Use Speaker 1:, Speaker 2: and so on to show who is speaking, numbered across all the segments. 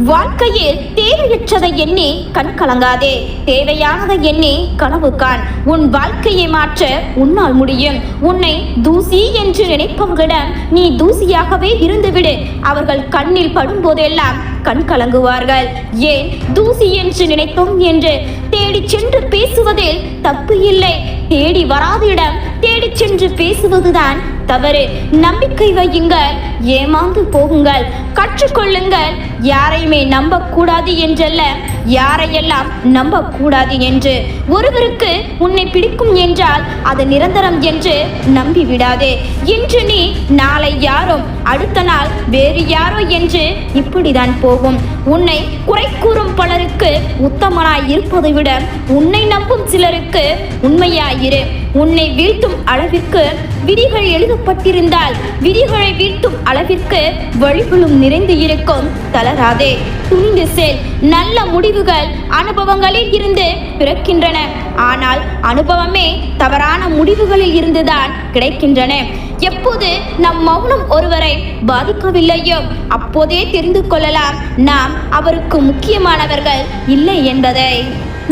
Speaker 1: வாழ்க்கையில் தேவையற்றதை எண்ணி கண் கலங்காதே, தேவையானதை எண்ணி கனவு காண். உன் வாழ்க்கையை மாற்ற உன்னால் முடியும். உன்னை தூசி என்று நினைப்பவர்களிடம் நீ தூசியாகவே இருந்துவிடு. அவர்கள் கண்ணில் படும் போதெல்லாம் கண் கலங்குவார்கள். ஏன் தூசி என்று நினைத்தோம் என்று தேடி சென்று பேசுவதில் தப்பு இல்லை. தேடி வராத இடம் தேடி சென்று பேசுவதுதான் தவறு. நம்பிக்கை வையுங்கள், ஏமாந்து போகுங்கள், கற்றுக்கொள்ளுங்கள். யாரையுமே நம்பக்கூடாது என்றல்ல, யாரையெல்லாம் நம்பக்கூடாது என்று. ஒருவருக்கு உன்னை பிடிக்கும் என்றால் அது நிரந்தரம் என்று நம்பிவிடாதே. இன்று நீ நாளை யாரும், அடுத்த நாள் வேறு யாரோ என்று இப்படிதான் போகும். உன்னை குறை கூறும் பலருக்கு உத்தமனாய் இருப்பதை விட உன்னை நம்பும் சிலருக்கு உண்மையாயிரு. உன்னை வீழ்த்தும் அளவிற்கு விதிகள் எழுதப்பட்டிருந்தால் விதிகளை வீழ்த்தும் அளவிற்கு வழிகளும் நிறைந்து இருக்கும். தளராதே, துணிந்து செல். நல்ல முடிவுகள் அனுபவங்களில் இருந்து பிறக்கின்றன. ஆனால் அனுபவமே தவறான முடிவுகளில் இருந்துதான் கிடைக்கின்றன. எப்போது நம் மௌனம் ஒருவரை பாதிக்கவில்லையோ அப்போதே தெரிந்து கொள்ளலாம் நாம் அவருக்கு முக்கியமானவர்கள் இல்லை என்பதை.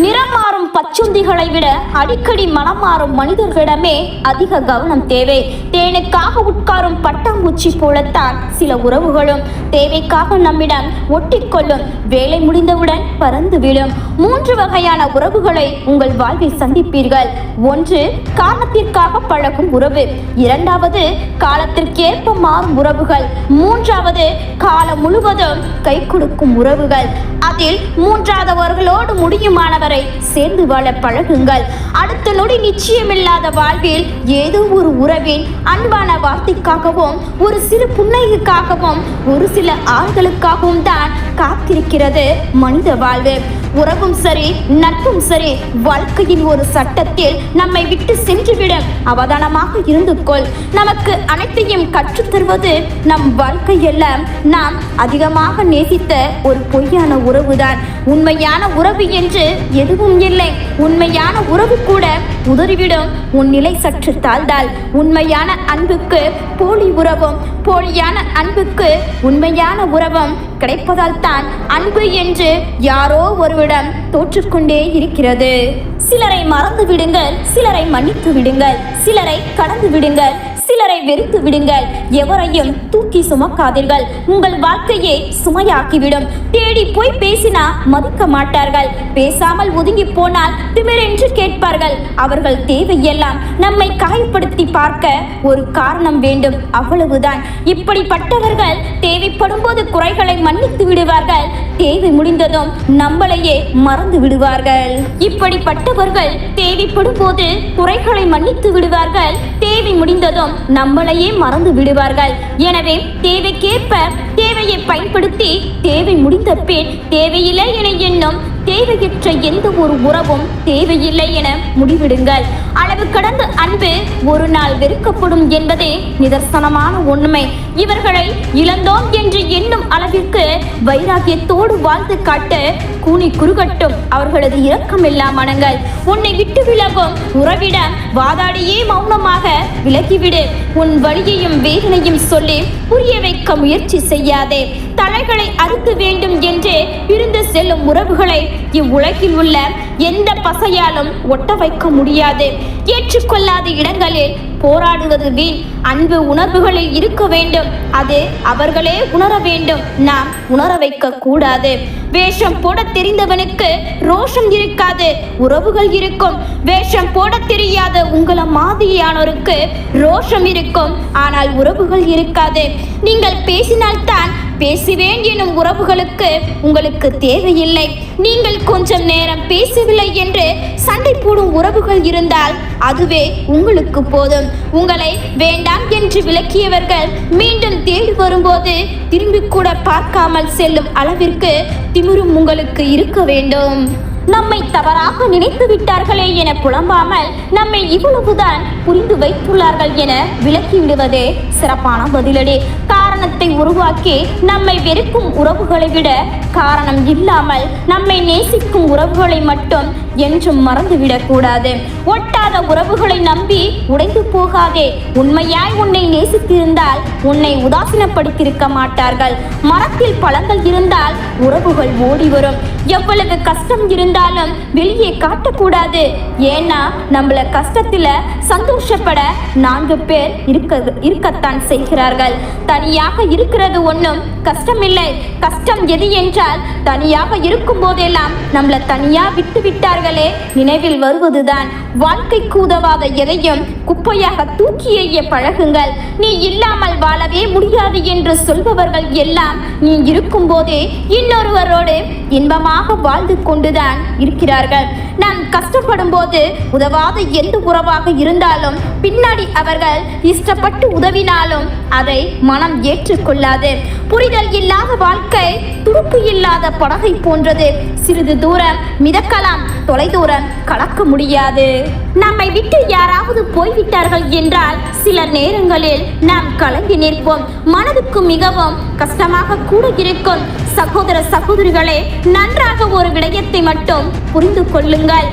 Speaker 1: நிறம் மாறும் பச்சுந்திகளை விட அடிக்கடி மனம் மாறும் மனிதர்களிடமே அதிக கவனம் தேவை. தேனுக்காக உட்காரும் பட்டாம்பூச்சி போலத்தான் சில உறவுகளும் தேவைக்காக நம்மிடம் ஒட்டிக்கொள்ளும். வேலை முடிந்தவுடன் பறந்துவிடும். 3 வகையான உறவுகளை உங்கள் வாழ்வில் சந்திப்பீர்கள். 1, காரணத்திற்காக பழகும் உறவு. 2வது, காலத்திற்கேற்ப மாறும் உறவுகள். 3வது, காலம் முழுவதும் கை கொடுக்கும் உறவுகள். அதில் 3வதவர்களோடு முடியுமானவரை சேர்ந்து வாழ பழகுங்கள். அடுத்த நொடி நிச்சயமில்லாத வாழ்வில் ஏதோ ஒரு உறவின் அன்பான வார்த்தைக்காகவும் ஒரு சிறு புன்னகைக்காகவும் ஒரு சில ஆறுதலுக்காகவும் தான் காத்திருக்கிறது மனித வாழ்வு. உறவும் சரி, நட்பும் சரி, வாழ்க்கையின் ஒரு சட்டத்தில் நம்மை விட்டு சென்றுவிடும். அவதானமாக இருந்து கொள். நமக்கு அனைத்தையும் கற்றுத்தருவது நம் வாழ்க்கையெல்லாம் நாம் அதிகமாக நேசித்த ஒரு பொய்யான உறவுதான். உண்மையான உறவு என்று எதுவும் இல்லை. உண்மையான உறவு கூட உதறிவிடும் உன் நிலை சற்று தாழ்ந்தால். உண்மையான அன்புக்கு போலி உறவும், போலியான அன்புக்கு உண்மையான உறவும் கிடைப்பதால் தான் அன்பு என்று யாரோ ஒருவிடம் தோற்றுக்கொண்டே இருக்கிறது. சிலரை மறந்து விடுங்கள், சிலரை மன்னித்து விடுங்கள், சிலரை கடந்து விடுங்கள், சிலரை வெறுத்து விடுங்கள். எவரையும் தூக்கி சுமக்காதீர்கள். உங்கள் வாழ்க்கையை சுமையாக்கிவிடும். தேடி போய் பேசினா மதிக்க மாட்டார்கள். பேசாமல் ஒதுங்கி போனால் திமிரென்று கேட்பார்கள். அவர்கள் தேவையெல்லாம் நம்மை காயப்படுத்தி பார்க்க ஒரு காரணம் வேண்டும், அவ்வளவுதான். இப்படிப்பட்டவர்கள் தேவைப்படும் போது குறைகளை மன்னித்து விடுவார்கள். தேவை முடிந்ததும் நம்மளையே மறந்து விடுவார்கள். இப்படிப்பட்டவர்கள் தேவைப்படும் போது குறைகளை மன்னித்து விடுவார்கள். தேவை முடிந்ததும் நம்மளையே மறந்து விடுவார்கள். எனவே தேவைக்கேற்ப தேவையை பயன்படுத்தி தேவை முடிந்த பின் தேவையில்லை என எண்ணும் தேவையற்ற எந்த ஒரு உறவும் தேவையில்லை என முடிவிடுங்கள். அளவு கடந்த அன்பு ஒரு நாள் வெறுக்கப்படும் என்பதே நிதர்சனமான உண்மை. இவர்களை இழந்தோம் என்று எண்ணும் அளவிற்கு வைராகியத்தோடு வாழ்ந்து காட்ட கூனி குறுகட்டும் அவர்களது இரக்கமில்லா மனங்கள். உன்னை விட்டு விலகும் உறவிடம் வாதாடியே மௌனமாக விலகிவிடு. உன் வலியையும் வேதனையும் சொல்லி புரிய வைக்க முயற்சி செய்யாதே. தலைகளை அறுக்க வேண்டும் என்று பிரிந்து செல்லும் உறவுகளை இவ்வுலகில் உள்ள எந்த பசையாலும் ஒட்ட வைக்க முடியாது. ஏற்றுக்கொள்ளாத இடங்களில் போராடுவது வீண். அன்பு உணர்வுகளில் இருக்க வேண்டும். அது அவர்களே உணர வேண்டும், நாம் உணர வைக்க கூடாது. வேஷம் போட தெரிந்தவனுக்கு ரோஷம் இருக்காது, உறவுகள் இருக்கும். வேஷம் போட தெரியாத உங்களை மாதிரியானோருக்கு ரோஷம் இருக்கும், ஆனால் உறவுகள் இருக்காது. நீங்கள் பேசினால்தான் பேசுவேன் எனும் உறவுகளுக்கு உங்களுக்கு தேவையில்லை. நீங்கள் கொஞ்சம் நேரம் பேசவில்லை என்று சண்டை போடும் உறவுகள் இருந்தால் அதுவே உங்களுக்கு போதும். உங்களை வேண்டாம் என்று விலக்கியவர்கள் மீண்டும் தேடி வரும்போது திரும்பி கூட பார்க்காமல் செல்லும் அளவிற்கு திமிரும் உங்களுக்கு இருக்க வேண்டும். நம்மை தவறாக நினைத்து விட்டார்களே என புலம்பாமல் நம்மை இவ்வளவுதான் புரிந்து வைத்துள்ளார்கள் என விலக்கி விடுவதே சிறப்பான பதிலடி. காரணத்தை காரணத்தை உருவாக்கி நம்மை வெறுக்கும் உறவுகளை விட காரணம் இல்லாமல் நம்மை நேசிக்கும் உறவுகளை மட்டும் என்றும் மறந்துவிடக் கூடாது. ஒட்டாத உறவுகளை நம்பி உடைந்து போகாதே. உண்மையாய் உன்னை நேசித்திருந்தால் உன்னை உதாசீனப்படுத்தியிருக்க மாட்டார்கள். மரத்தில் பழங்கள் இருந்தால் உறவுகள் ஓடி வரும். எவ்வளவு கஷ்டம் இருந்தாலும் வெளியே காட்டக்கூடாது. ஏன்னா நம்மள கஷ்டத்துல சந்தோஷப்பட 4 பேர் இருக்கத்தான் செய்கிறார்கள். தனியாக இருக்கிறது ஒன்றும் கஷ்டமில்லை. கஷ்டம் எது என்றால் தனியாக இருக்கும் போதெல்லாம் நம்மள தனியா விட்டு விட்டார்களே நினைவில் வருவதுதான். வாழ்க்கைக்கு உதவாத எதையும் குப்பையாக தூக்கி எறிய பழகுங்கள். நீ இல்லாமல் வாழவே முடியாது என்று சொல்பவர்கள் எல்லாம் நீ இருக்கும் போதே இன்னொருவரோடு இன்பமாக வாழ்ந்து கொண்டுதான் இருக்கிறார்கள். நாம் கஷ்டப்படும் போது உதவாத எந்த உறவாக இருந்தாலும் பின்னாடி அவர்கள் இஷ்டப்பட்டு உதவினாலும் அதை மனம் ஏற்றுக்கொள்ளாது. புரிதல் இல்லாத வாழ்க்கை துடுப்பு இல்லாத படகை போன்றது. சிறிது தூரம் மிதக்கலாம், தொலைதூரம் கலக்க முடியாது. நம்மை விட்டு யாராவது போய்விட்டார்கள் என்றால் சில நேரங்களில் நாம் கலங்கி நிற்போம். மனதுக்கு மிகவும் கஷ்டமாக கூட இருக்கும். சகோதர சகோதரிகளே, நன்றாக ஒரு விடயத்தை மட்டும் புரிந்து கொள்ளுங்கள்.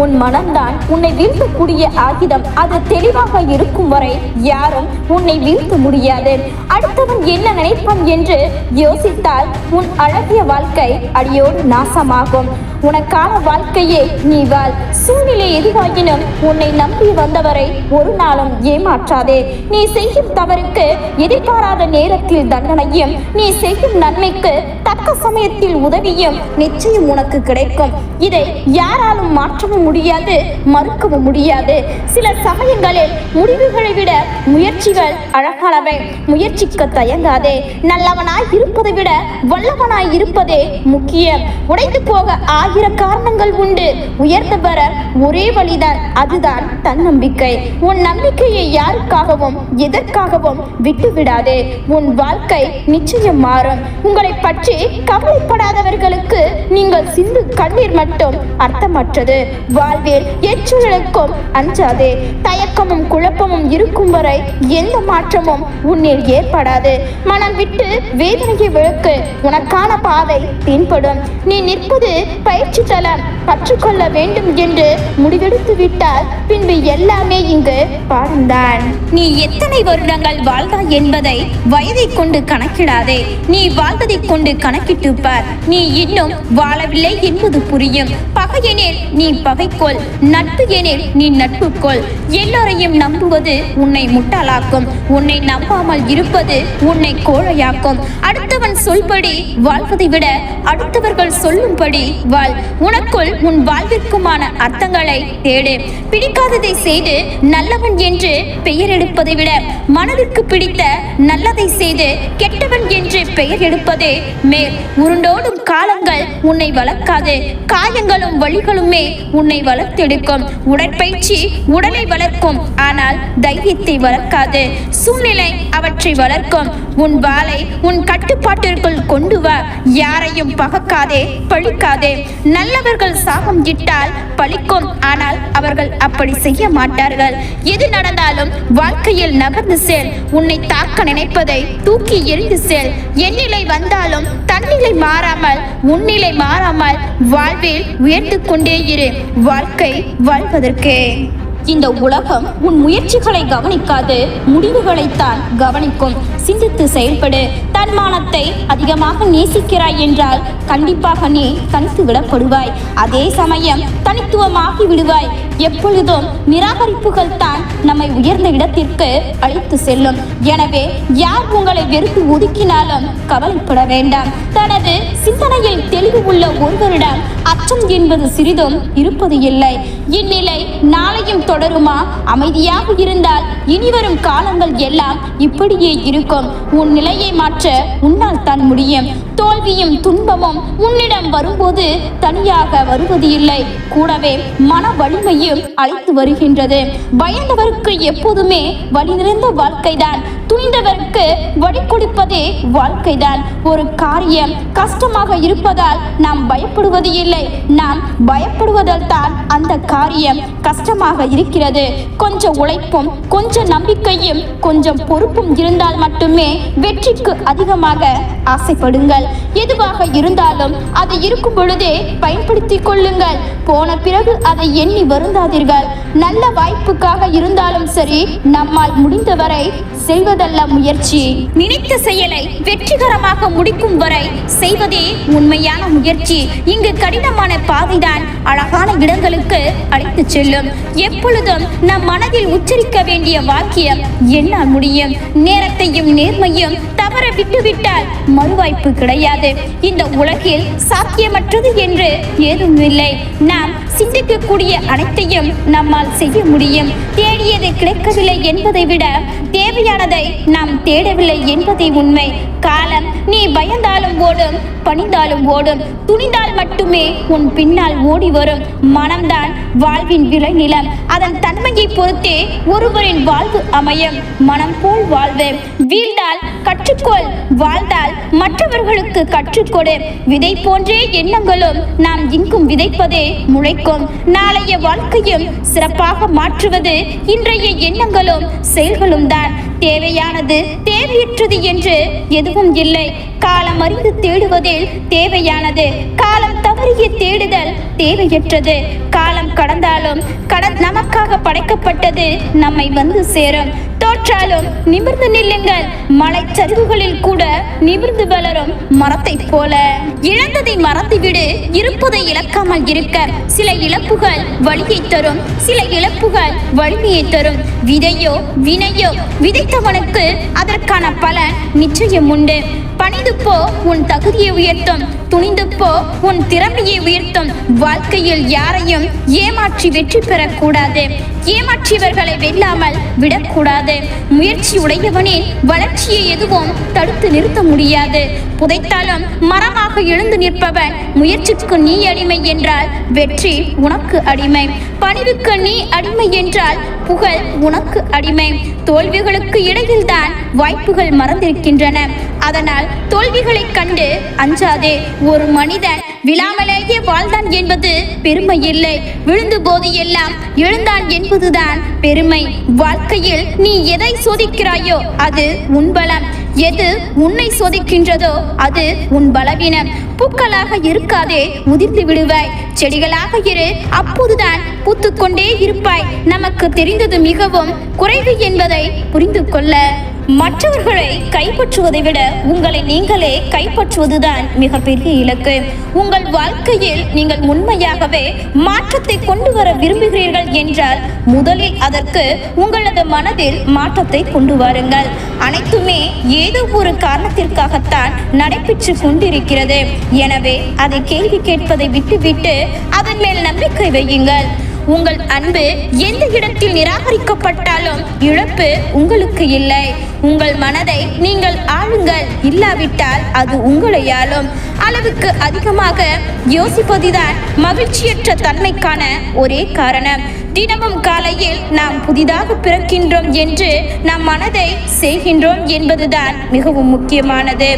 Speaker 1: உன் மனம்தான் உன்னை வீழ்த்தக்கூடிய ஆயுதம். அது தெளிவாக இருக்கும் வரை யாரும் உன்னை வீழ்த்த முடியாது. அடுத்தவன் என்ன நினைப்பான் என்று யோசித்தால் உன் அழகிய வாழ்க்கை அடியோடு நாசமாகும். உனக்கான வாழ்க்கையே நீ வாழ். சூழ்நிலை எதுவாயினும் உன்னை நம்பி வந்தவரை ஒரு நாளும் ஏமாற்றாதே. நீ செய்யும் தவறுக்கு எதிர்பாராத நேரத்தில் தண்டனையும், நீ செய்யும் நன்மைக்கு தக்க சமயத்தில் உதவியும் நிச்சயம் உனக்கு கிடைக்கும். இதை யாராலும் மாற்றவும் முடியாது, மறுக்கவும் முடியாது. சில சமயங்களில் முடிவுகளை விட முயற்சிகள் அழகானவை. முயற்சிக்க தயங்காதே. நல்லவனாய் இருப்பதை விட வல்லவனாய் இருப்பதே முக்கியம். உடைந்து போக 1000 காரணங்கள் உண்டு. உயர்ந்து வர ஒரே வழிதான், அதுதான் தன்னம்பிக்கை. உன் நம்பிக்கையை யாருக்காகவும் எதற்காகவும் விட்டு விடாதே. உன் வாழ்க்கை நிச்சயம் மாறும். உங்களை பற்றி கவலைப்படாதவர்களுக்கு நீங்கள் சிந்து கண்ணீர் மட்டும் அர்த்தமற்றது. வாழ்வில் எச்சூழலுக்கும் அஞ்சாதே. தயக்கமும் குழப்பமும் இருக்கும் வரை எந்த மாற்றமும் உன்னில் ஏற்படாது. மனம் விட்டு வேதனையை விளக்கு. உனக்கான பாதை தென்படும். நீ நிற்பது பயிற்சி தளம். கற்றுக்கொள்ள வேண்டும் என்று முடிவெடுத்து விட்டால் பின்பு எல்லாமே இங்கு பாடம்தான். நீ எத்தனை வருடங்கள் வாழ்ந்தாய் என்பதை வயதை கொண்டு கணக்கிடாதே. நீ வாழ்ந்ததை கொண்டு கணக்கிட்டு பார். நீ இன்னும் வாழவில்லை என்பது புரியும். பகையெனில் நீ பகைக்கொள், நட்பு எனில் நீ நட்புக்கொள். எல்லோரையும் நம்புவது உன்னை முட்டாளாக்கும். உன்னை நம்பாமல் இருப்பது உன்னை கோழையாக்கும். அடுத்தவன் சொல்படி வாழ்வதை விட அடுத்தவர்கள் சொல்லும்படி வாழ். உனக்குள் உன் வாழ்விற்குமான அர்த்தங்களை தேடு. பிடிக்காததை செய்து நல்லவன் என்று பெயர் எடுப்பதை விட மனதிற்கு பிடித்த நல்லதை செய்து கெட்டவன் என்று பெயர் எடுப்பதே மேல். உருண்டோடும் காலங்கள் உன்னை வளர்க்காது. காயங்களும் வழிகளுமே உன்னை வளர்த்தெடுக்கும். உடற்பயிற்சி உடலை வளர்க்கும், ஆனால் தைரியத்தை வளர்க்காது. சூழ்நிலை அவற்றை வளர்க்கும். உன் வாளை உன் கட்டுப்பாட்டிற்குள் கொண்டு வா. யாரையும் பகக்காதே, பழிக்காதே. நல்லவர்கள் சாபம் இட்டால் பழிக்கும், ஆனால் அவர்கள் அப்படி செய்ய மாட்டார்கள். எது நடந்தாலும் வாழ்க்கையில் நகர்ந்து செல். உன்னை தாக்க நினைப்பதை தூக்கி எறிந்து செல். எந்நிலை வந்தாலும் தன்னிலை மாறாமல், உன்னிலை மாறாமல் வாழ்வில் உயர்ந்து கொண்டே இரு. வாழ்க்கை வாழ்வதற்கே. இந்த உலகம் உன் முயற்சிகளை கவனிக்காது, முடிவுகளைத்தான் கவனிக்கும். சிந்தித்து செயல்படு. தன்மானத்தை அதிகமாக நேசிக்கிறாய் என்றால் கண்டிப்பாக நீ தனித்து விடப்படுவாய். அதே சமயம் தனித்துவமாகி விடுவாய். எப்பொழுதும் நிராகரிப்புகள் தான் நம்மை உயர்ந்த இடத்திற்கு அழைத்து செல்லும். எனவே யார் உங்களை வெறுத்து ஒதுக்கினாலும் கவலைப்பட வேண்டாம். தனது சிந்தனையில் தெளிவு உள்ள ஒருவரிடம் அச்சம் என்பது சிறிதும் இருப்பது இல்லை. இந்நிலை நாளையும் தொடருமா? அமைதியாக இருந்தால் இனிவரும் காலங்கள் எல்லாம் இப்படியே இருக்கும். உன் நிலையை மாற்ற உன்னால் தான் முடியும். தோல்வியும் துன்பமும் உன்னிடம் வரும்போது தனியாக வருவது இல்லை, கூடவே மன வலிமையும் அழைத்து வருகின்றது. பயந்தவருக்கு எப்போதுமே வழி நிறைந்த வாழ்க்கைதான், துணிந்தவருக்கு வழி கொடுப்பதே வாழ்க்கைதான். ஒரு காரியம் கஷ்டமாக இருப்பதால் நாம் பயப்படுவது இல்லை, நாம் பயப்படுவதால் தான் அந்த காரியம் கஷ்டமாக இருக்கிறது. கொஞ்சம் உழைப்பும் கொஞ்சம் நம்பிக்கையும் கொஞ்சம் பொறுப்பும் இருந்தால் மட்டுமே வெற்றிக்கு அதிகமாக ஆசைப்படுங்கள். எதுவாக இருந்தாலும் அதை இருக்கும் பொழுதே பயன்படுத்திக் கொள்ளுங்கள். போன பிறகு அதை எண்ணி வருந்தாதீர்கள். நல்ல வாய்ப்புக்காக இருந்தாலும் சரி, நம்மால் முடிந்தவரை செய்வதல்ல முயற்சி. நினைத்த செயலை வெற்றிகரமாக முடிக்கும் வரை செய்வதே உண்மையான முயற்சி. இங்கு கடினமான பாதைதான் அழகான இடங்களுக்கு அழைத்து செல்லும். எப்பொழுதும் நம் மனதில் உச்சரிக்க வேண்டிய வாக்கியம் என்னால் முடியும். நேரத்தையும் நேர்மையும் தவற விட்டுவிட்டால் மறுவாய்ப்பு கிடையாது. இந்த உலகில் சாத்தியமற்றது என்று ஏதும் இல்லை. நாம் சிந்திக்கக்கூடிய அனைத்தையும் நம்மால் செய்ய முடியும். தேடியது கிடைக்கவில்லை என்பதை விட தேவையானதை நாம் தேடவில்லை என்பதை உண்மை. காலம் நீ பயந்தாலும் ஓடும், பணிந்தாலும் ஓடும். துணிந்தால் மட்டுமே உன் பின்னால் ஓடி வரும். மனம்தான் வாழ்வின் விளைநிலம். அதன் தன்மையை பொறுத்தே ஒருவரின் வாழ்வு அமையும். மனம் போல் வாழ்வு. வீழ்ந்தால் கற்றுக்கொள், வாழ்ந்தால் மற்றவர்களுக்கு கற்றுக்கொடு. விதை போன்றே எண்ணங்களும் நாம் இங்கும் விதைப்பதே முளைக்கும். நாளைய வாழ்க்கையும் சிறப்பாக மாற்றுவது இன்றைய எண்ணங்களும் செயல்களும் தான். தேவையானது தேவையற்றது என்று எதுவும் இல்லை. காலம் அறிந்து தேடுவதில் தேவையானது, காலம் தவறிய தேடுதல் தேவையற்றது. காலம் கடந்தாலும் நமக்காக படைக்கப்பட்டது நம்மை வந்து சேரும். தோற்றாலும் நிமிர்ந்து நில்லுங்கள். மலைச்சரிவுகளில் கூட நிமிர்ந்து வளரும் மரத்தை போல. இழந்ததை மறந்துவிடு, இருப்பதை இழக்காமல் இருக்க. சில இழப்புகள் வலியை தரும், சில இழப்புகள் வலிமையை தரும். விதையோ வினையோ விதைத்தவனுக்கு அதற்கான பலன் நிச்சயம் உண்டு. பணிந்து போ, உன் தகுதியை உயர்த்தும். துணிந்து போ, உன் திறமையை உயர்த்தும். வாழ்க்கையில் யாரையும் ஏமாற்றி வெற்றி பெறக்கூடாது. ஏமாற்றியவர்களை வெல்லாமல் விடக்கூடாது. முயற்சி உடையவனின் வளர்ச்சியை எதுவும் தடுத்து நிறுத்த முடியாது. புதைத்தாலும் மரமாக எழுந்து நிற்பவன். முயற்சிக்கு நீ அடிமை என்றால் வெற்றி உனக்கு அடிமை. பணிவுக்கு நீ அடிமை என்றால் புகழ் உனக்கு அடிமை. தோல்விகளுக்கு இடையில்தான் வாய்ப்புகள் மறந்திருக்கின்றன. அதனால் தோல்விகளை கண்டு அஞ்சாதே. ஒரு மனிதன் விழாமலேயே வாழ்ந்தான் என்பது பெருமை இல்லை. விழுந்து போது எல்லாம் எழுந்தான் என்பதுதான் பெருமை. வாழ்க்கையில் நீ எதை சோதிக்கிறாயோ அது உன் பலம். எது உன்னை சோதிக்கின்றதோ அது உன் பலவீனம். பூக்களாக இருக்காதே, உதிர்ந்து விடுவாய். செடிகளாக இரு, அப்போதுதான் பூத்துக்கொண்டே இருப்பாய். நமக்கு தெரிந்தது மிகவும் குறைவு என்பதை புரிந்து கொள்ள. மற்றவர்களை கைப்பற்றுவதை விட உங்களை நீங்களே கைப்பற்றுவதுதான் மிகப்பெரிய இலக்கு. உங்கள் வாழ்க்கையில் நீங்கள் உண்மையாகவே மாற்றத்தை கொண்டு வர விரும்புகிறீர்கள் என்றால் முதலில் அதற்கு உங்களது மனதில் மாற்றத்தை கொண்டு வாருங்கள். அனைத்துமே ஏதோ ஒரு காரணத்திற்காகத்தான் நடைபெற்று கொண்டிருக்கிறது. எனவே அதை கேள்வி கேட்பதை விட்டுவிட்டு அதன் மேல் நம்பிக்கை வையுங்கள். உங்கள் அன்பு எந்த இடத்தில் நிராகரிக்கப்பட்டாலும் இழப்பு உங்களுக்கு இல்லை. உங்கள் மனதை நீங்கள் ஆளுங்கள், இல்லாவிட்டால் அது உங்களை ஆளும். அளவுக்கு அதிகமாக யோசிப்பதுதான் மகிழ்ச்சியற்ற தன்மைக்கான ஒரே காரணம். தினமும் காலையில் நாம் புதிதாக பிறக்கின்றோம் என்று நம் மனதை செய்கின்றோம் என்பதுதான் மிகவும் முக்கியமானது.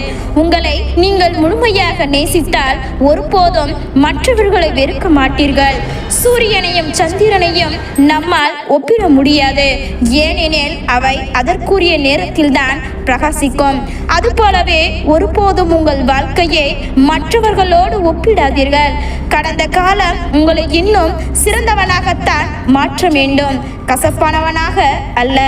Speaker 1: உங்களை நீங்கள் முழுமையாக நேசித்தால் ஒருபோதும் மற்றவர்களை வெறுக்க மாட்டீர்கள். சூரியனையும் சந்திரனையும் நம்மால் ஒப்பிட முடியாது. ஏனெனில் அவை அதற்குரிய நேரத்தில்தான் பிரகாசிக்கும். அதுபோலவே ஒருபோதும் உங்கள் வாழ்க்கையை மற்றவர்களோடு ஒப்பிடாதீர்கள். கடந்த காலம் உங்களை இன்னும் சிறந்தவனாகத்தான் மாற்ற வேண்டும், கசப்பானவனாக அல்ல.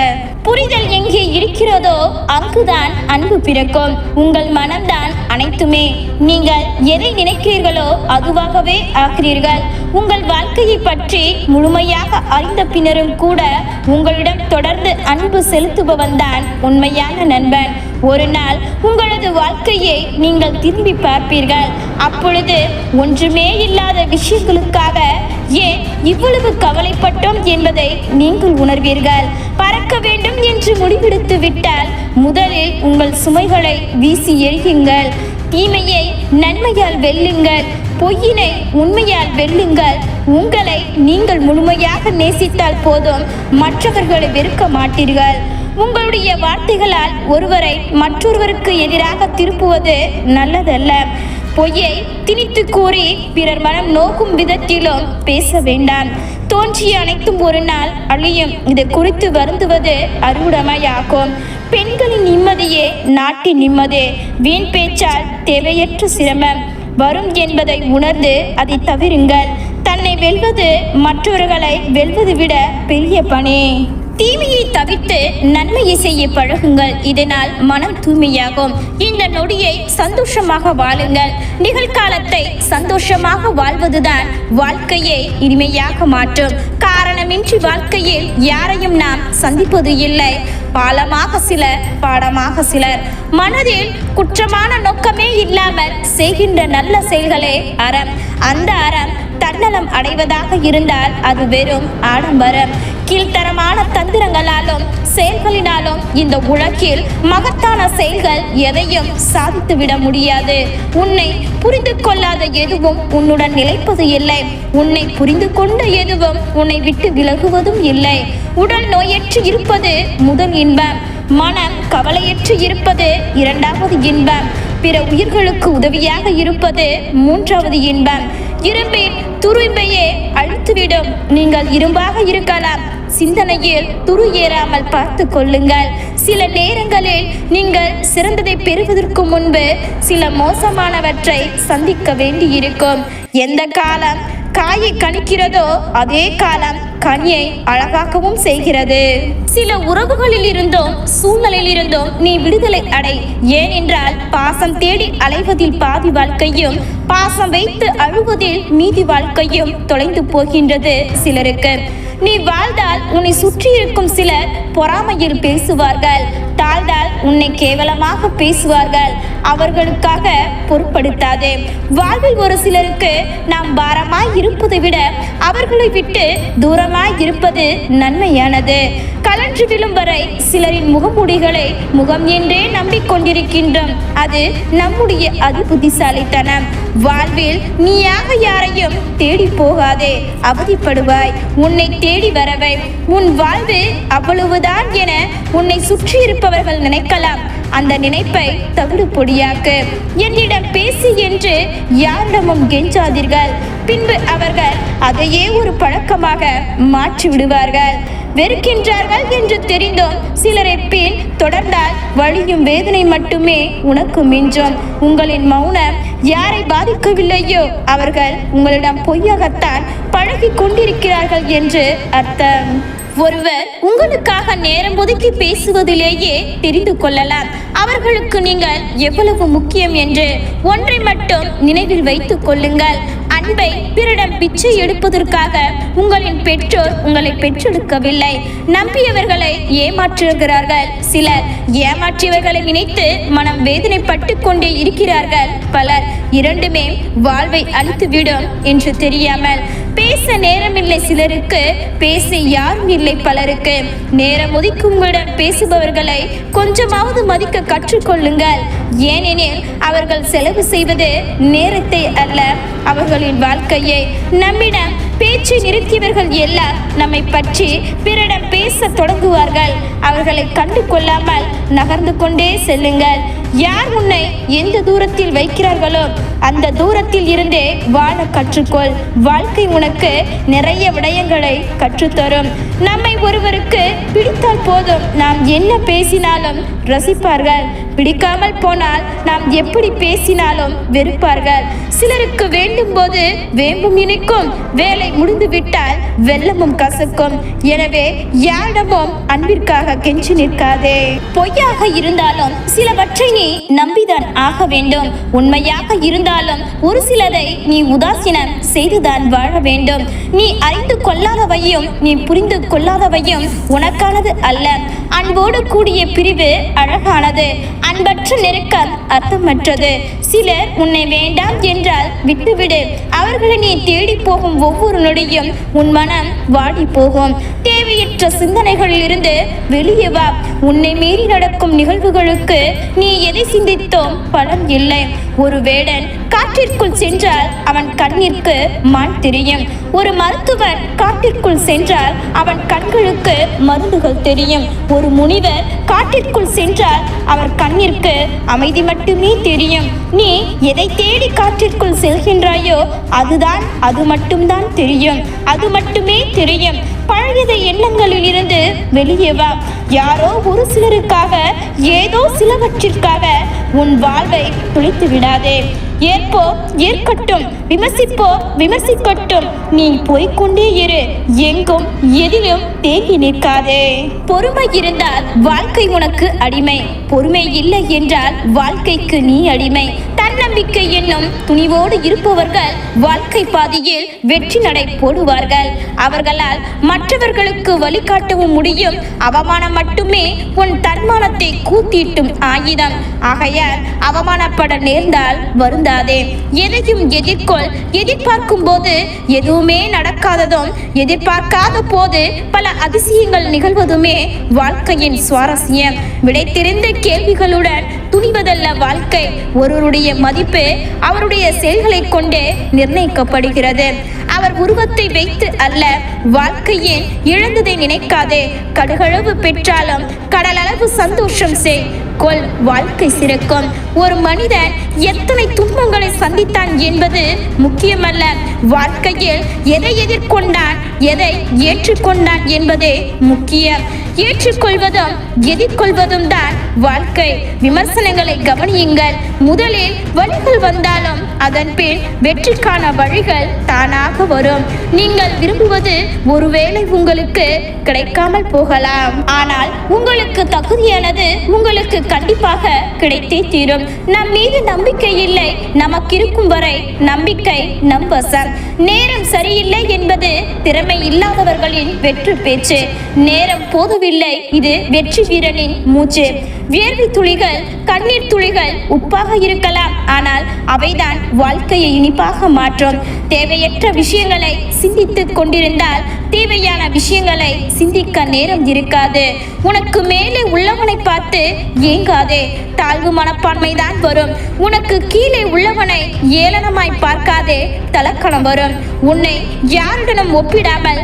Speaker 1: புரிதல் எங்கே இருக்கிறதோ அங்குதான் அன்பு பிறக்கும். உங்கள் மனம்தான் அனைத்துமே. நீங்கள் எதை நினைக்கிறீர்களோ அதுவாகவே ஆகிறீர்கள். உங்கள் வாழ்க்கையை பற்றி முழுமையாக அறிந்த பின்னரும் கூட உங்களிடம் தொடர்ந்து அன்பு செலுத்துபவன் தான் உண்மையான நண்பன். ஒரு நாள் உங்களது வாழ்க்கையை நீங்கள் திரும்பி பார்ப்பீர்கள். அப்பொழுது ஒன்றுமே இல்லாத விஷயங்களுக்காக ஏன் இவ்வளவு கவலைப்பட்டோம் என்பதை நீங்கள் உணர்வீர்கள். பறக்க வேண்டும் என்று முடிவெடுத்து விட்டால் முதலில் உங்கள் சுமைகளை வீசி எறியுங்கள். தீமையை நன்மையால் வெல்லுங்கள், பொய்யினை உண்மையால் வெல்லுங்கள். உங்களை நீங்கள் முழுமையாக நேசித்தால் போதும், மற்றவர்களை வெறுக்க மாட்டீர்கள். உங்களுடைய வார்த்தைகளால் ஒருவரை மற்றொருவருக்கு எதிராக திருப்புவது நல்லதல்ல. பொய்யை திணித்து கூறி பிறர் மனம் நோக்கும் விதத்திலும் பேச வேண்டாம். தோன்றிய அனைத்தும் ஒரு நாள் அழியும். இது குறித்து வருந்துவது அருவுடைமையாகும். பெண்களின் நிம்மதியே நாட்டின் நிம்மதி. வீண் பேச்சால் தேவையற்ற சிரமம் வரும் என்பதை உணர்ந்து அதை தவிருங்கள். தன்னை வெல்வது மற்றவர்களை வெல்வது விட பெரிய பணி. தீமையை தவிர்த்து நன்மையை செய்ய பழகுங்கள். இதனால் மனம் தூய்மையாகும். இந்த நொடியை சந்தோஷமாக வாழுங்கள். நிகழ்காலத்தை சந்தோஷமாக வாழ்வதுதான் வாழ்க்கையை இனிமையாக மாற்றும். காரணமின்றி வாழ்க்கையில் யாரையும் நாம் சந்திப்பது இல்லை. பாலமாக சிலர், பாடமாக சிலர். மனதில் குற்றமான நோக்கமே இல்லாமல் செய்கின்ற நல்ல செயல்களே அறம். அந்த அறம் தன்னலம் அடைவதாக இருந்தால் அது வெறும் ஆடம்பரம். கீழ்த்தரமான தந்திரங்களாலும் செயல்களினாலும் இந்த உலகில் மகத்தான செயல்கள் எதையும் சாதித்துவிட முடியாது. உன்னை புரிந்து கொள்ளாத எதுவும் உன்னுடன் நிலைப்பது இல்லை. உன்னை புரிந்து கொண்ட எதுவும் உன்னை விட்டு விலகுவதும் இல்லை. உடல் நோயற்று இருப்பது முதல் இன்பம். மனம் கவலையற்று இருப்பது இரண்டாவது இன்பம். பிற உயிர்களுக்கு உதவியாக இருப்பது மூன்றாவது இன்பம். இரும்பின் துரும்பையே அழித்துவிடும். நீங்கள் இரும்பாக இருக்கலாம், சிந்தனையில் துரு ஏறாமல் பார்த்து கொள்ளுங்கள். சில நேரங்களில் நீங்கள் சிறந்ததை பெறுவதற்கு முன்பு சில மோசமானவற்றை சந்திக்க வேண்டியிருக்கும். எந்த காலம் காயை கணிக்கிறதோ அதே காலம் கனியை அழகாகவும் செய்கிறது. சில உறவுகளில் இருந்தும் சூழ்நிலையில் இருந்தும் நீ விடுதலை அடை. ஏனென்றால் பாசம் தேடி அலைவதில் பாதி வாழ்க்கையும், பாசம் வைத்து அழுவதில் மீதி வாழ்க்கையும் தொலைந்து போகின்றது சிலருக்கு. நீ வாழ்ந்தால் உன்னை சுற்றி இருக்கும் சிலர் பொறாமையில் பேசுவார்கள். தாழ்ந்தால் உன்னை கேவலமாக பேசுவார்கள். அவர்களுக்காக பொருட்படுத்தாதே. வாழ்வில் ஒரு சிலருக்கு நாம் பாரமாய் இருப்பதை விட அவர்களை விட்டு தூரமாய் இருப்பது நன்மையானது. கலன்று விழும் வரை சிலரின் முகமூடிகளை முகம் என்றே நம்பிக்கொண்டிருக்கின்றோம். அது நம்முடைய அதிபுத்திசாலித்தனம். வாழ்வில் நீயாக யாரையும் தேடி போகாதே, அவதிப்படுவாய். உன்னை தேடி வரவை. உன் வாழ்வு அவ்வளவுதான் என உன்னை சுற்றி இருப்பவர்கள் நினைக்கலாம். அந்த நினைப்பை தவிடு பொடியாக்கு. என்னிடம் பேசி என்று யாரிடமும் கெஞ்சாதீர்கள். பின்பு அவர்கள் அதையே ஒரு பழக்கமாக மாற்றி விடுவார்கள். வெறுக்கின்றார்கள் என்று தெரிந்தும் சிலரை பின் தொடர்ந்தால் வலியும் வேதனை மட்டுமே உனக்கு மிஞ்சும். உங்களின் மௌனம் யாரை பாதிக்கவில்லையோ அவர்கள் உங்களிடம் பொய்யாகத்தான் பழகி கொண்டிருக்கிறார்கள் என்று அர்த்தம். ஒருவர் உங்களுக்காக நேரம் ஒதுக்கி பேசுவதிலேயே தெரிந்து கொள்ளலாம் அவர்களுக்கு நீங்கள் எவ்வளவு முக்கியம் என்று. ஒன்றை மட்டும் நினைவில் வைத்துக் கொள்ளுங்கள். அன்பை பிறரிடம் பிச்சை எடுப்பதற்காக உங்களின் பெற்றோர் உங்களை பெற்றெடுக்கவில்லை. நம்பியவர்களை ஏமாற்றுகிறார்கள் சிலர். ஏமாற்றியவர்களை நினைத்து மனம் வேதனைப்பட்டு கொண்டே இருக்கிறார்கள் பலர். இரண்டுமே வாழ்வை அழித்துவிடும் என்று தெரியாமல். பேச நேரமில்லை சிலருக்கு, பேச யாரும் இல்லை பலருக்கு. நேரம் ஒதுக்கி உங்களிடம் பேசுபவர்களை கொஞ்சமாவது மதிக்க கற்றுக்கொள்ளுங்கள். ஏனெனில் அவர்கள் செலவு செய்வது நேரத்தை அல்ல, அவர்களின் வாழ்க்கையை. நம்மிடம் பேச்சு நிறுத்தியவர்கள் எல்லாம் நம்மை பற்றி பிறரிடம் பேச தொடங்குவார்கள். அவர்களை கண்டு கொள்ளாமல் நகர்ந்து கொண்டே செல்லுங்கள். யார் உன்னை எந்த தூரத்தில் வைக்கிறார்களோ அந்த தூரத்தில் இருந்தே வாழ கற்றுக்கொள். வாழ்க்கை உனக்கு நிறைய விடயங்களை கற்றுத்தரும். நம்மை ஒருவருக்கு பிடித்தால் போதும், நாம் என்ன பேசினாலும் ரசிப்பார்கள். பிடிக்காமல் போனால் நாம் எப்படி பேசினாலும் வெறுப்பார்கள். சிலருக்கு வேண்டும் போது வேம்பும் இனிக்கும், வேலை முடிந்து விட்டால் வெள்ளமும் கசக்கும். எனவே யாரிடமும் அன்பிற்காக கெஞ்சி நிற்காதே. பொய்யாக இருந்தாலும் சிலவற்றை நீ நம்பிதான் ஆக வேண்டும். உண்மையாக இருந்தாலும் ஒரு சிலரை நீ உதாசீனம் செய்துதான் வாழ வேண்டும். நீ அறிந்து கொள்ளாதவையும் நீ புரிந்து கொள்ளாதவையும் உனக்கானது அல்ல. அன்போடு கூடிய பிரிவு அழகானது, அன்பற்ற நெருக்கம் அர்த்தமற்றது. சிலர் உன்னை வேண்டாம் என்றால் விட்டுவிடு. அவர்களை நீ தேடி போகும் ஒவ்வொரு நொடியும் உன் மனம் வாடி போகும். தேவையற்ற சிந்தனைகளில் இருந்து வெளியே வா. உன்னை மீறி நடக்கும் நிகழ்வுகளுக்கு நீ எதை சிந்தித்தோம் பலன் இல்லை. ஒரு வேடன் காட்டிற்குள் சென்றால் அவன் கண்ணிற்கு மான் தெரியும். ஒரு மருத்துவர் காட்டிற்குள் சென்றால் அவன் கண்களுக்கு மருந்துகள் தெரியும். ஒரு முனிவர் காட்டிற்குள் சென்றால் அவர் கண்ணிற்கு அமைதி மட்டுமே தெரியும். நீ எதை தேடி காட்டிற்குள் செல்கின்றாயோ அது மட்டும்தான் தெரியும். அது மட்டுமே தெரியும். பழையத எண்ணங்களில் இருந்து வெளியே வா. யாரோ ஒரு சிலருக்காக ஏதோ சிலவற்றிற்காக உன் வாழ்வை துளைத்து விடாதே. ஏற்போ ஏற்கட்டும், விமர்சிப்போ விமர்சிக்கட்டும், நீ போய்கொண்டே இரு. எங்கும் எதிலும் தேங்கி நிற்காதே. பொறுமை இருந்தால் வாழ்க்கை உனக்கு அடிமை. பொறுமை இல்லை என்றால் வாழ்க்கைக்கு நீ அடிமை. தன்னம்பிக்கை என்னும் துணிவோடு இருப்பவர்கள் வாழ்க்கை பாதையில் வெற்றி நடை போடுவார்கள். அவர்களால் மற்றவர்களுக்கு வழிகாட்டவும் முடியும். அவமானம் மட்டுமே உன் தன்மானத்தை கூத்திட்டும் ஆயுதம். ஆகையால் அவமானப்பட நேர்ந்தால் வருந்தாதே. எதையும் எதிர்கொள். எதிர்பார்க்கும் போது எதுவுமே நடக்காததும், எதிர்பார்க்காத போது பல அதிசயங்கள் நிகழ்வதுமே வாழ்க்கையின் சுவாரஸ்யம். விடை தெரிந்த கேள்விகளுடன் துணிவதல்ல வாழ்க்கை. ஒருவருடைய மதிப்பு அவருடைய செயல்களை கொண்டே நிர்ணயிக்கப்படுகிறது. அவர் உருவத்தை வைத்து அல்ல. வாழ்க்கையின் இழந்ததை நினைக்காதே. கடுகளவு பெற்றாலும் கடலளவு சந்தோஷம் செய். கொள், வாழ்க்கை சிறக்கும். ஒரு மனிதன் எத்தனை துன்பங்களை சந்தித்தான் என்பது முக்கியமல்ல. வாழ்க்கையில் எதை எதிர்கொண்டான், எதை ஏற்றுக்கொண்டான் என்பதே முக்கியம். ஏற்றுக்கொள்வதும் எதிர்கொள்வதும் தான் வாழ்க்கை. விமர்சனங்களை கவனியுங்கள். முதலில் வழிகள் வந்தாலும் அதன் பின் வெற்றிக்கான வழிகள் தானாக வரும். நீங்கள் விரும்புவது ஒருவேளை உங்களுக்கு கிடைக்காமல் போகலாம். ஆனால் உங்களுக்கு தகுதியானது உங்களுக்கு கண்டிப்பாக கிடைத்தே தீரும். நம் மீது நம்பிக்கை இல்லை. நமக்கு இருக்கும் வரை நம்பிக்கை நம் வசம். நேரம் சரியில்லை என்பது திறமை இல்லாதவர்களின் வெற்றி பேச்சு. நேரம் போதவில்லை, இது வெற்றி வீரனின் மூச்சு. வியர்வை துளிகள், கண்ணீர் துளிகள் உப்பாக இருக்கலாம், ஆனால் அவைதான் வாழ்க்கையை இனிப்பாக மாற்றும். தேவையற்ற விஷயங்களை சிந்தித்துக் கொண்டிருந்தால் தேவையான விஷயங்களை சிந்திக்க நேரம் இருக்காது. உனக்கு மேலே உள்ளவனை பார்த்து ஏங்காதே. தாழ்வு மனப்பான்மைதான் வரும். உனக்கு கீழே உள்ளவனை ஏளனமாய் பார்க்காதே. தலக்கணம் வரும். உன்னை யாருடனும் ஒப்பிடாமல்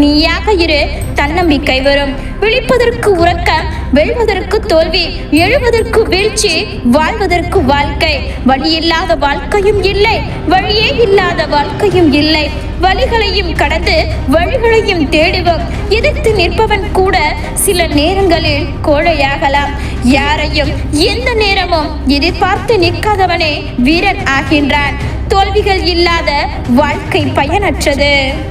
Speaker 1: நீயாக இரு. தன்னம்பிக்கை வரும். விழிப்பதற்கு உறக்கம், வெல்வதற்கு தோல்வி, எழுவதற்கு வீழ்ச்சி, வாழ்வதற்கு வாழ்க்கை. வழியில்லாத வாழ்க்கையும் இல்லை, வழியே இல்லாத வாழ்க்கையும் இல்லை. வழிகளையும் கடந்து வழிகளையும் தேடுவோம். எதிர்த்து நிற்பவன் கூட சில நேரங்களில் கோழையாகலாம். யாரையும் எந்த நேரமும் எதிர்பார்த்து நிற்காதவனே வீரன் ஆகின்றான். தோல்விகள் இல்லாத வாழ்க்கை பயனற்றது.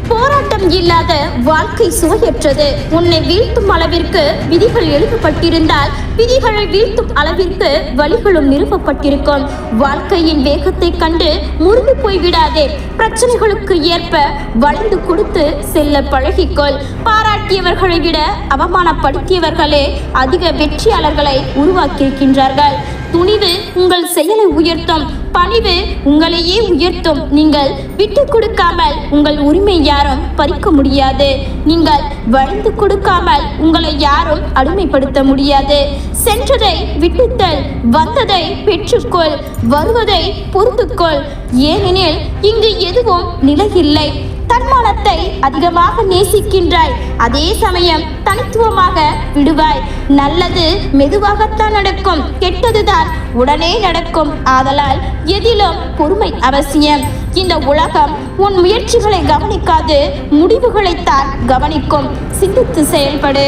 Speaker 1: போராட்டம் இல்லாத வாழ்க்கை சுவையற்றது. உன்னை வீழ்த்தும் அளவிற்கு விதிகள் எழுதப்பட்டிருந்தால் விதிகளை வீழ்த்தும் அளவிற்கு வழிகளும் நிறுவப்பட்டிருக்கும். வாழ்க்கையின் வேகத்தை கண்டு முறிந்து போய்விடாதே. பிரச்சனைகளுக்கு ஏற்ப வளைந்து கொடுத்து செல்ல பழகிக்கொள். பாராட்டியவர்களை விட அவமானப்படுத்தியவர்களே அதிக வெற்றியாளர்களை உருவாக்கியிருக்கின்றார்கள். துணிவு உங்கள் செயலை உயர்த்தும். பணிவு உங்களையே உயர்த்தும். நீங்கள் விட்டு கொடுக்காமல் உங்கள் உரிமை யாரும் பறிக்க முடியாது. நீங்கள் வளைந்து கொடுக்காமல் உங்களை யாரும் அடிமைப்படுத்த முடியாது. சென்றதை விட்டுத்தல், வந்ததை பெற்றுக்கொள், வருவதை பொறுத்துக்கொள். ஏனெனில் இங்கு எதுவும் நிலையில்லை. தன்மானத்தை அதிகமாக நேசிக்கின்றாய், அதே சமயம் தனித்துவமாக விடுவாய். நல்லது மெதுவாகத்தான் நடக்கும், கெட்டதுதான் உடனே நடக்கும். ஆதலால் எதிலும் பொறுமை அவசியம். இந்த உலகம் உன் முயற்சிகளை கவனிக்காது, முடிவுகளைத்தான் கவனிக்கும். சிந்தித்து செயல்படு.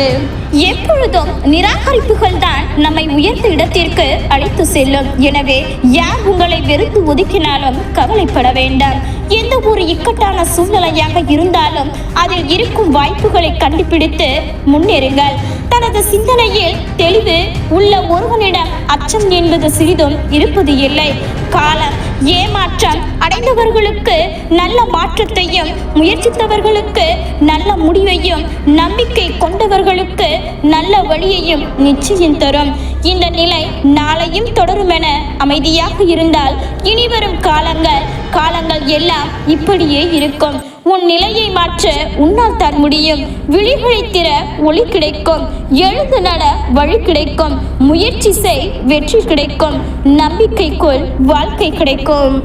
Speaker 1: எப்பொழுதும் நிராகரிப்புகள் தான் நம்மை உயர்ந்த இடத்திற்கு அழைத்து செல்லும். எனவே யார் உங்களை வெறுத்து ஒதுக்கினாலும் கவலைப்பட வேண்டாம். எந்த ஒரு இக்கட்டான சூழ்நிலையாக இருந்தாலும் அதில் இருக்கும் வாய்ப்புகளை கண்டுபிடித்து முன்னேறுங்கள். தனது சிந்தனையில் தெளிவு உள்ள ஒருவனிடம் அச்சம் என்பது சிறிதும் இருப்பது இல்லை. காலம். ஏமாற்றம் அடைந்தவர்களுக்கு நல்ல மாற்றத்தையும், முயற்சித்தவர்களுக்கு நல்ல முடிவையும், நம்பிக்கை கொண்டவர்களுக்கு நல்ல வழியையும் நிச்சயம் தரும். இந்த நிலை நாளையும் தொடரும் என அமைதியாக இருந்தால் இனிவரும் காலங்கள் எல்லாம் இப்படியே இருக்கும். உன் நிலையை மாற்ற உன்னால் தான் முடியும். விழிகளை திற ஒளி கிடைக்கும். எழுந்து நட வழி கிடைக்கும். முயற்சி செய் வெற்றி கிடைக்கும். நம்பிக்கை கொள் வாழ்க்கை கிடைக்கும்.